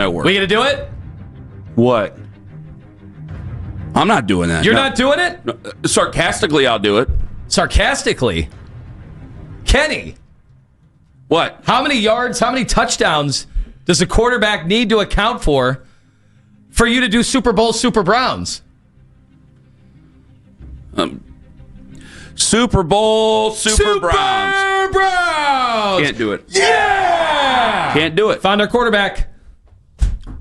at work. We going to do it? What? I'm not doing that. You're not doing it? No, sarcastically, I'll do it. Sarcastically? Kenny. What? How many yards, how many touchdowns does a quarterback need to account for you to do Super Bowl Super Browns? Super Bowl Super Browns. Super Browns! Can't do it. Yeah! Can't do it. Found our quarterback.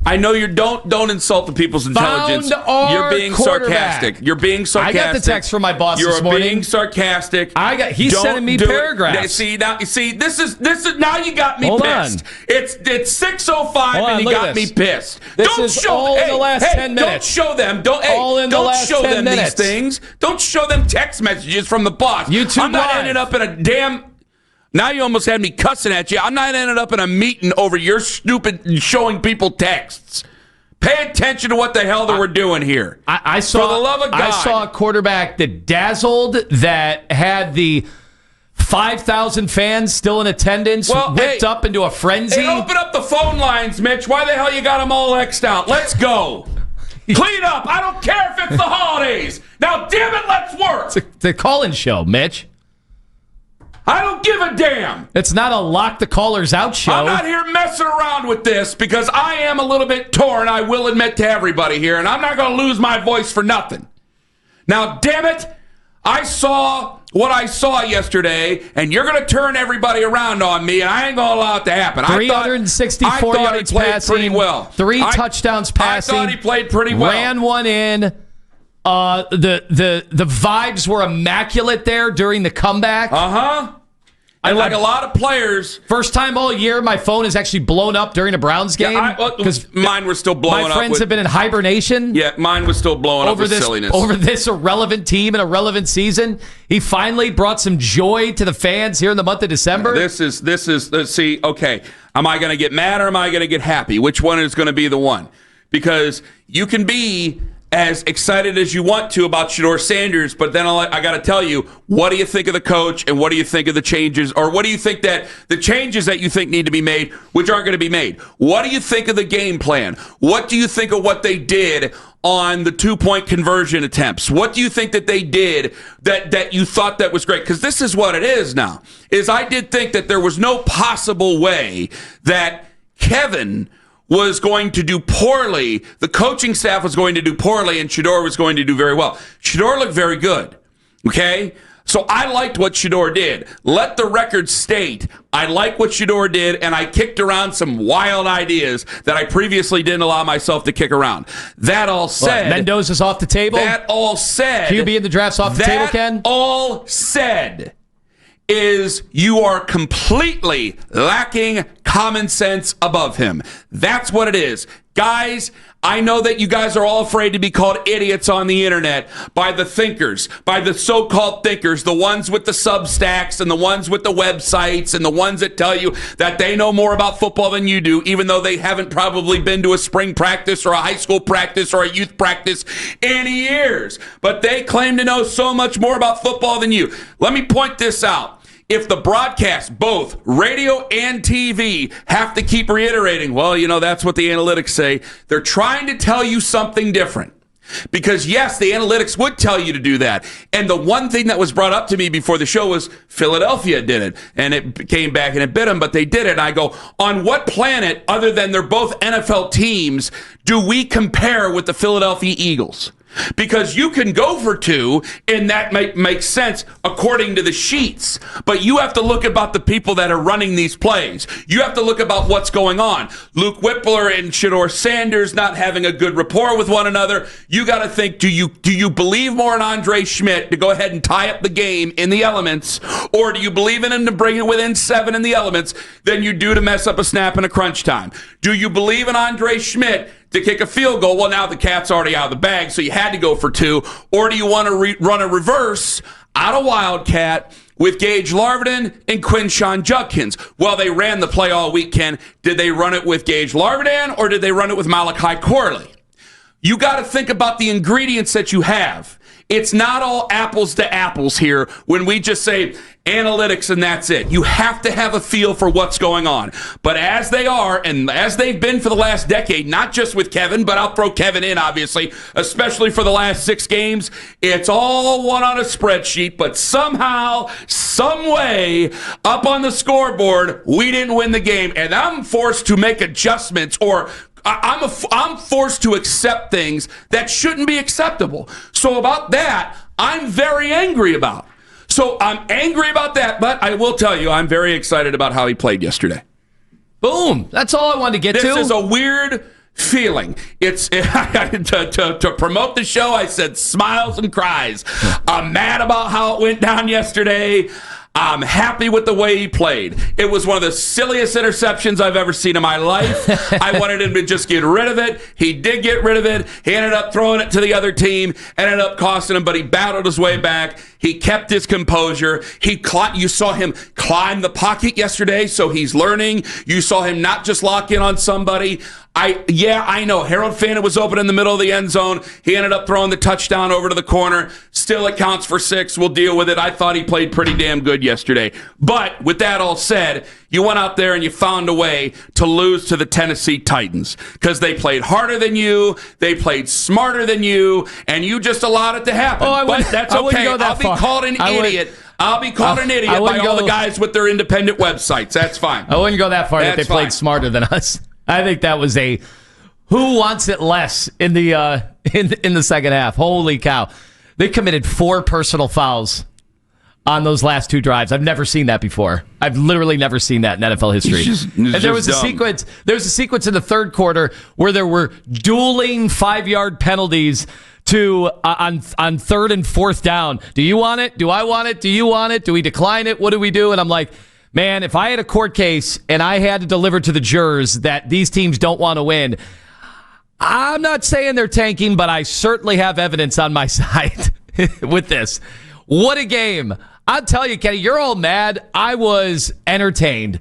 I know you don't insult the people's intelligence. You're being sarcastic. You're being sarcastic. I got the text from my boss this morning. You're being sarcastic. He's sending me paragraphs. See, this is now you got me Hold pissed. on. It's 6:05 and you got me pissed. This is all in the last 10 minutes. Don't show them. Don't show them these things. Don't show them text messages from the boss. I'm not ending up in a damn. Now you almost had me cussing at you. I'm not ending up in a meeting over your stupid showing people texts. Pay attention to what the hell that we're doing here. I saw, for the love of God. I saw a quarterback that dazzled, that had the 5,000 fans still in attendance, whipped up into a frenzy. Hey, open up the phone lines, Mitch. Why the hell you got them all X'd out? Let's go. Clean up. I don't care if it's the holidays. Now, damn it, let's work. It's the call-in show, Mitch. I don't give a damn. It's not a lock the callers out show. I'm not here messing around with this because I am a little bit torn, I will admit to everybody here, and I'm not going to lose my voice for nothing. Now, damn it, I saw what I saw yesterday, and you're going to turn everybody around on me, and I ain't going to allow it to happen. 364 yards passing, pretty well. 3 touchdowns passing. I thought he played pretty well. Ran one in. The vibes were immaculate there during the comeback. And like a lot of players, first time all year, my phone is actually blown up during a Browns game because mine was still blowing up. My friends have been in hibernation. Yeah, mine was still blowing up with silliness over this irrelevant team and irrelevant season. He finally brought some joy to the fans here in the month of December. This is. Let's see. Okay, am I going to get mad or am I going to get happy? Which one is going to be the one? Because you can be as excited as you want to about Shedeur Sanders, but then I got to tell you, what do you think of the coach and what do you think of the changes, or what do you think that the changes that you think need to be made, which aren't going to be made? What do you think of the game plan? What do you think of what they did on the 2-point conversion attempts? What do you think that they did that you thought that was great? Because this is what it is now, is I did think that there was no possible way that Kevin was going to do poorly, the coaching staff was going to do poorly, and Shedeur was going to do very well. Shedeur looked very good, okay? So I liked what Shedeur did. Let the record state, I like what Shedeur did, and I kicked around some wild ideas that I previously didn't allow myself to kick around. That all said... Mendoza's off the table? That all said... QB in the draft's off the table, Ken? That all said is you are completely lacking common sense above him. That's what it is. Guys, I know that you guys are all afraid to be called idiots on the internet by the thinkers, by the so-called thinkers, the ones with the Substacks and the ones with the websites and the ones that tell you that they know more about football than you do, even though they haven't probably been to a spring practice or a high school practice or a youth practice in years. But they claim to know so much more about football than you. Let me point this out. If the broadcast, both radio and TV, have to keep reiterating, well, you know, that's what the analytics say, they're trying to tell you something different. Because, yes, the analytics would tell you to do that. And the one thing that was brought up to me before the show was Philadelphia did it. And it came back and it bit them, but they did it. And I go, on what planet, other than they're both NFL teams, do we compare with the Philadelphia Eagles? Because you can go for 2, and that might make sense according to the sheets. But you have to look about the people that are running these plays. You have to look about what's going on. Luke Whippler and Shedeur Sanders not having a good rapport with one another. You got to think, do you believe more in Andre Schmidt to go ahead and tie up the game in the elements, or do you believe in him to bring it within 7 in the elements than you do to mess up a snap in a crunch time? Do you believe in Andre Schmidt to kick a field goal? Well, now the cat's already out of the bag, so you had to go for 2. Or do you want to run a reverse out of Wildcat with Gage Larvin and Quinshawn Judkins? Well, they ran the play all weekend. Did they run it with Gage Larvin or did they run it with Malachi Corley? You got to think about the ingredients that you have. It's not all apples to apples here when we just say analytics, and that's it. You have to have a feel for what's going on. But as they are, and as they've been for the last decade, not just with Kevin, but I'll throw Kevin in, obviously, especially for the last 6 games, it's all one on a spreadsheet, but somehow, some way, up on the scoreboard, we didn't win the game, and I'm forced to make adjustments, or I'm forced to accept things that shouldn't be acceptable. So about that, I'm very angry about. So I'm angry about that, but I will tell you, I'm very excited about how he played yesterday. Boom. That's all I wanted to get to. This is a weird feeling. It's to promote the show, I said smiles and cries. I'm mad about how it went down yesterday. I'm happy with the way he played. It was one of the silliest interceptions I've ever seen in my life. I wanted him to just get rid of it. He did get rid of it. He ended up throwing it to the other team, ended up costing him, but he battled his way back. He kept his composure. You saw him climb the pocket yesterday, so he's learning. You saw him not just lock in on somebody. I know. Harold Fanta was open in the middle of the end zone. He ended up throwing the touchdown over to the corner. Still, it counts for 6. We'll deal with it. I thought he played pretty damn good yesterday. But with that all said, you went out there and you found a way to lose to the Tennessee Titans because they played harder than you, they played smarter than you, and you just allowed it to happen. But that's okay. I'll be called an idiot. I'll be called an idiot by all the guys with their independent websites. That's fine. I wouldn't go that far that they played smarter than us. I think that was a who wants it less in the in the second half. Holy cow. They committed 4 personal fouls on those last 2 drives. I've never seen that before. I've literally never seen that in NFL history. And there was a sequence. There was a sequence in the third quarter where there were dueling 5-yard penalties to on 3rd and 4th down. Do you want it? Do I want it? Do you want it? Do we decline it? What do we do? And I'm like, man, if I had a court case and I had to deliver to the jurors that these teams don't want to win, I'm not saying they're tanking, but I certainly have evidence on my side with this. What a game. I'll tell you, Kenny, you're all mad. I was entertained.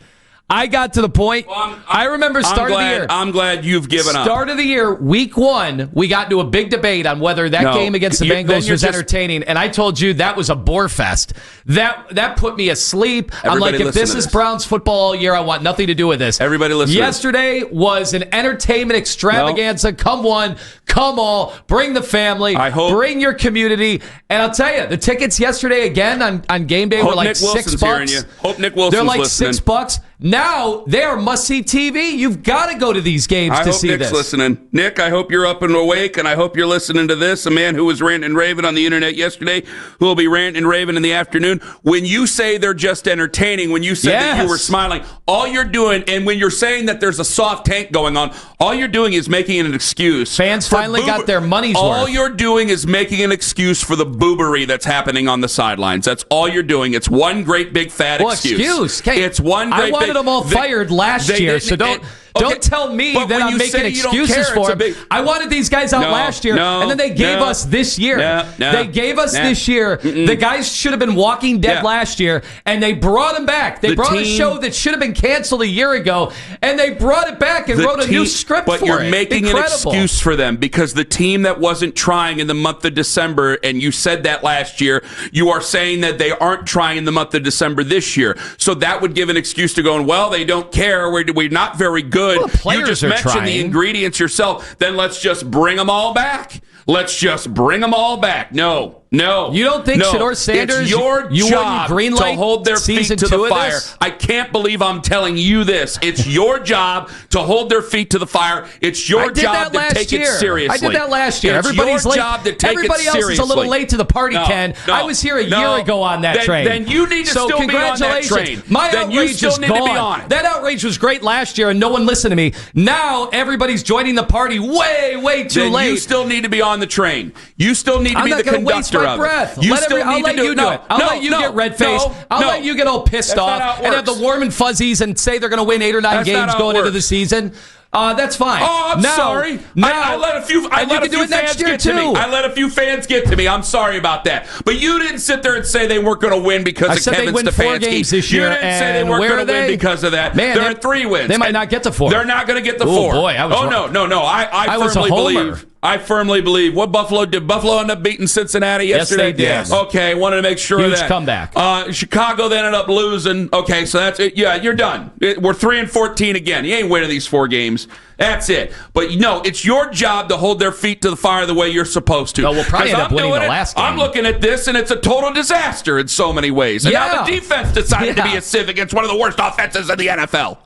I got to the point. I remember start of the year. I'm glad you've given up. Start of the year, week 1, we got into a big debate on whether that game against the Bengals was entertaining, and I told you that was a bore fest. That put me asleep. I'm like, if this is Browns football all year, I want nothing to do with this. Everybody listen. Yesterday was an entertainment extravaganza. Come one, come all. Bring the family. Bring your community. And I'll tell you, the tickets yesterday again on game day were like $6. Hope Nick Wilson's They're like listening. $6. Now they are must-see TV. You've got to go to these games to see Nick's this. Listening. Nick, I hope you're up and awake, and I hope you're listening to this. A man who was ranting and raving on the internet yesterday, who will be ranting and raving in the afternoon. When you say they're just entertaining, when you said that you were smiling, all you're doing, and when you're saying that there's a soft tank going on, all you're doing is making an excuse. Fans finally got their money's worth. All you're doing is making an excuse for the boobery that's happening on the sidelines. That's all you're doing. It's one great big fat excuse. It's one great. I wanted them all fired last year, so don't tell me that I'm making excuses for them. I wanted these guys out last year, and then they gave us this year. They gave us this year. The guys should have been walking dead last year, and they brought them back. They brought a show that should have been canceled a year ago, and they brought it back and wrote a new script for it. But you're making an excuse for them because the team that wasn't trying in the month of December, and you said that last year, you are saying that they aren't trying in the month of December this year. So that would give an excuse to going, well, they don't care. We're not very good. Well, you just mentioned the ingredients yourself. Then let's just bring them all back. Let's just bring them all back. No. You don't think Shedeur Sanders, it's your job to hold their feet to the fire. I can't believe I'm telling you this. It's your job to hold their feet to the fire. It's your job to take it seriously. I did that last year. Everybody's job to take it seriously. Everybody else is a little late to the party, Ken. I was here a year ago on that train. Then you need to still be on that train. My outrage is gone. That outrage was great last year, and no one listened to me. Now everybody's joining the party way too late. You still need to be on the train. You still need to be the conductor of it. I'll let you do it. I'll let you get red-faced. I'll let you get all pissed off and have the warm and fuzzies and say they're going to win 8 or 9 games going into the season. That's fine. Oh, I'm sorry. I let a few fans get to me. I let a few fans get to me. I'm sorry about that. But you didn't sit there and say they weren't going to win because of Kevin Stefanski. They win 4 games this year. You didn't say they weren't going to win because of that. Man, there are 3 wins. They might not get to 4. They're not going to get the 4. Oh boy, I was wrong. No. I firmly believe. I firmly believe. What Buffalo did? Buffalo end up beating Cincinnati yesterday? Yes, they did. Yes. Okay, wanted to make sure of that. Huge comeback. Chicago then ended up losing. Okay, so that's it. Yeah, you're done. We're 3-14 again. You ain't winning these 4 games. That's it. But it's your job to hold their feet to the fire the way you're supposed to. No, we'll probably end up winning the last game. I'm looking at this, and it's a total disaster in so many ways. And now the defense decided to be a civ against one of the worst offenses in the NFL.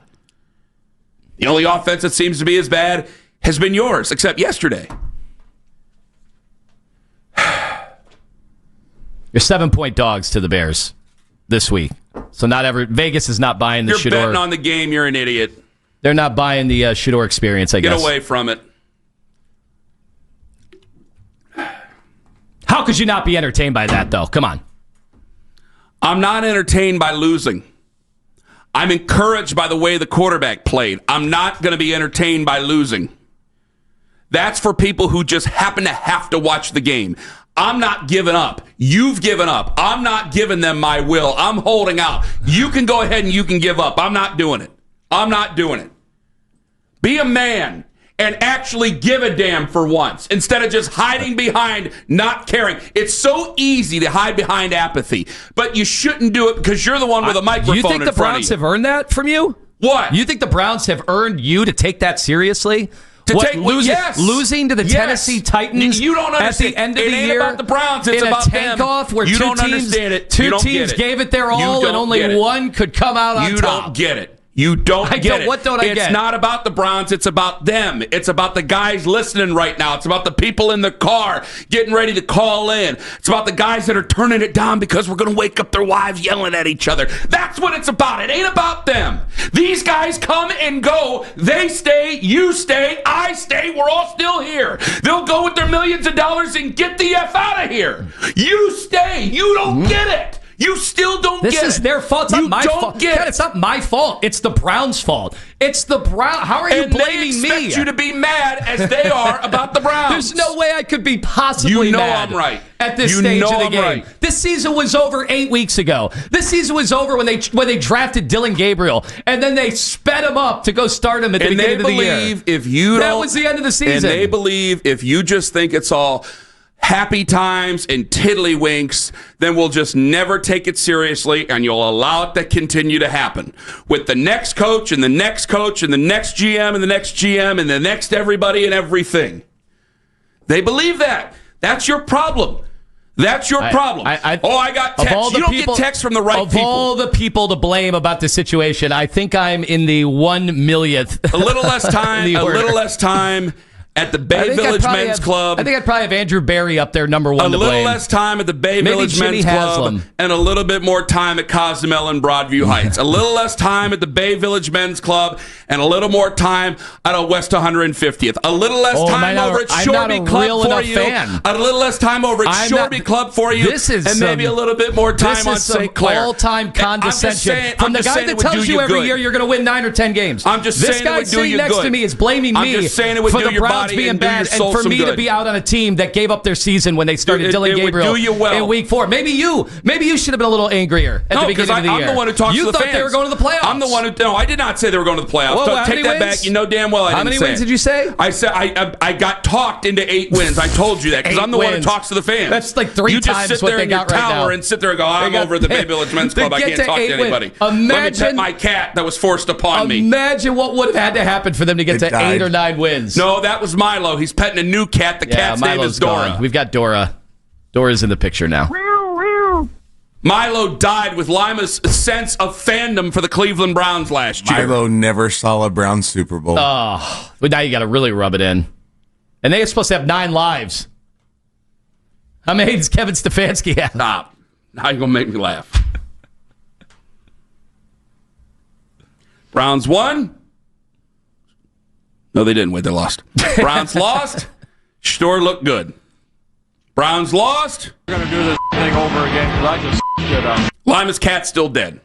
The only offense that seems to be as bad has been yours, except yesterday. You're 7-point dogs to the Bears this week. So Vegas is not buying the Shedeur. You're betting on the game. You're an idiot. They're not buying the Shedeur experience, I guess. Get away from it. How could you not be entertained by that, though? Come on. I'm not entertained by losing. I'm encouraged by the way the quarterback played. I'm not going to be entertained by losing. That's for people who just happen to have to watch the game. I'm not giving up. You've given up. I'm not giving them my will. I'm holding out. You can go ahead and you can give up. I'm not doing it. I'm not doing it. Be a man and actually give a damn for once instead of just hiding behind not caring. It's so easy to hide behind apathy, but you shouldn't do it because you're the one with a microphone in front of you. Do you think the Browns have earned that from you? What? You think the Browns have earned you to take that seriously? Losing to the Tennessee Titans you don't understand. At the end of the year, ain't about the Browns. It's about them. In a tank-off where you don't understand it. Two teams gave it their all, and only one could come out on top. You don't get it. You don't get it. What don't I get? It's not about the Browns. It's about them. It's about the guys listening right now. It's about the people in the car getting ready to call in. It's about the guys that are turning it down because we're going to wake up their wives yelling at each other. That's what it's about. It ain't about them. These guys come and go. They stay. You stay. I stay. We're all still here. They'll go with their millions of dollars and get the F out of here. You stay. You don't get it. You still don't get it. This is their fault. It's not my fault. It's not my fault. It's the Browns' fault. It's the Browns. How are you blaming me? They expect you to be mad as they are about the Browns. There's no way I could be possibly mad. I'm right. At this stage of the game. Right. This season was over 8 weeks ago. This season was over when they drafted Dylan Gabriel, and then they sped him up to go start him at the beginning of the year. That was the end of the season. And they believe if you just think it's all happy times and tiddlywinks, then we'll just never take it seriously, and you'll allow it to continue to happen with the next coach and the next coach and the next GM and the next GM and the next everybody and everything. They believe that. That's your problem. That's your problem. I got texts. You don't get texts from the right people. Of all the people to blame about the situation, I think I'm in the 1/1,000,000th. A little less time. At the Bay Village Men's Club. I think I'd probably have Andrew Barry up there, number one to blame. A little less time at the Bay Village Men's Club. And a little bit more time at Cozumel and Broadview Heights. A little less time at the Bay Village Men's Club. And a little more time at West 150th. A little less time over at Shoreby Club for you. A little less time over at Shoreby Club for you. And maybe a little bit more time on St. Clair. All-time condescension from the guy that tells you every year you're going to win 9 or 10 games. I'm just saying it would do you good. This guy sitting next to me is blaming me for the Browns being bad, and for me to be out on a team that gave up their season when they started Dylan Gabriel in week 4. Maybe you should have been a little angrier at the beginning of the year. I'm the one who talks to the fans. You thought they were going to the playoffs. I'm the one who. No, I did not say they were going to the playoffs. Well, take that back. You know damn well I didn't say. How many wins did you say? I said I got talked into 8 wins. I told you that because I'm the one who talks to the fans. That's like 3 times what they got right now. You just sit there in your tower and sit there and go, I'm over at the Bay Village Men's Club. I can't talk to anybody. Let me pet my cat that was forced upon me. Imagine what would have had to happen for them to get to 8 or 9 wins. No, that was Milo. He's petting a new cat. The cat's name is Dora. Gone. We've got Dora. Dora's in the picture now. Milo died with Lima's sense of fandom for the Cleveland Browns last year. Milo never saw a Browns Super Bowl. Oh, but now you got to really rub it in. And they are supposed to have 9 lives. How many does Kevin Stefanski have? Stop. Now you're going to make me laugh. Browns won. No, they didn't win. They lost. Browns lost. Shedeur looked good. Browns lost. We're going to do this thing over again because I just shit up. Lima's cat's still dead.